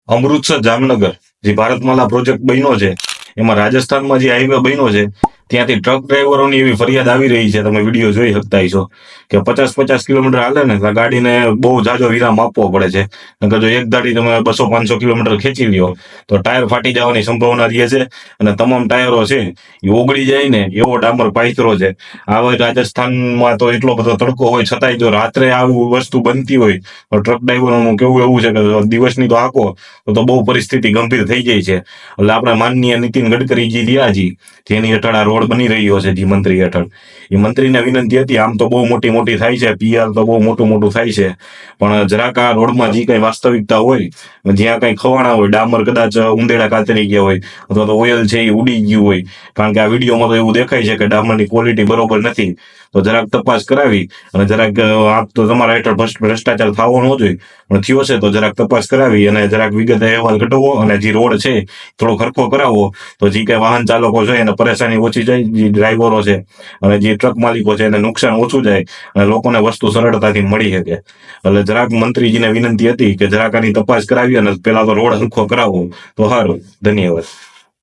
અમૃતસર જામનગર જે ભારતમાલા પ્રોજેક્ટ બન્યો છે, એમાં રાજસ્થાનમાં જે હાઈવે બન્યો છે, ત્યાંથી ટ્રક ડ્રાઈવરોની એવી ફરિયાદ આવી રહી છે. તમે વિડીયો જોઈ શકતા હશો કે 50-50 કિલોમીટર હાલે ને તો ગાડીને બહુ જાજો વિરામ આપવો પડે છે. નકર જો એક દાડી તમે 200-500 કિલોમીટર ખેંચી લ્યો તો ટાયર ફાટી જવાની સંભાવના રહે છે, અને તમામ ટાયરો છે એ ઓગળી જાય ને એવો ડામર પાથરો છે. આ રાજસ્થાનમાં તો એટલો બધો તડકો હોય છતાંય જો રાત્રે આવું વસ્તુ બનતી હોય તો ટ્રક ડ્રાઈવરોનું કેવું એવું છે કે દિવસની તો હાંકો તો બહુ પરિસ્થિતિ ગંભીર થઈ જાય છે. એટલે આપણે માનનીય નીતિન ગડકરીજી રહ્યા છીએ, જેની હેઠળ આ રોડ બની રહ્યો છે, જે મંત્રી હેઠળ, એ મંત્રીને વિનંતી હતી. આમ તો બહુ મોટી થાય છે, પીઆર તો બહુ મોટું થાય છે, પણ જરાક આ રોડમાં જે કઈ વાસ્તવિકતા હોય, જ્યાં કઈ ખવાણા હોય, ડામર કદાચ ઉંદેડા કાતરી ગયા હોય અથવા તો ઓઇલ છે એ ઉડી ગયું હોય, કારણ કે આ વિડીયોમાં તો એવું દેખાય છે કે ડામરની ક્વોલિટી બરોબર નથી, તો જરાક તપાસ કરાવી અને જરાક આ તો તમારા હેઠળ ભ્રષ્ટાચાર થવો ન જોઈએ, પણ થયો છે તો જરાક તપાસ કરાવી અને જરાક વિગત અહેવાલ ઘટવો અને જે રોડ છે થોડો ખરખો કરાવવો, તો જે કઈ વાહન ચાલકો છે એને પરેશાની ઓછી જાય, જે ડ્રાઈવરો છે અને જે ટ્રક માલિકો છે એને નુકસાન ઓછું જાય અને લોકોને વસ્તુ સરળતાથી મળી શકે. એટલે જરાક મંત્રીજીને વિનંતી હતી કે જરાક આની તપાસ કરાવી અને પેલા તો રોડ હરખો કરાવવો તો સારું. ધન્યવાદ.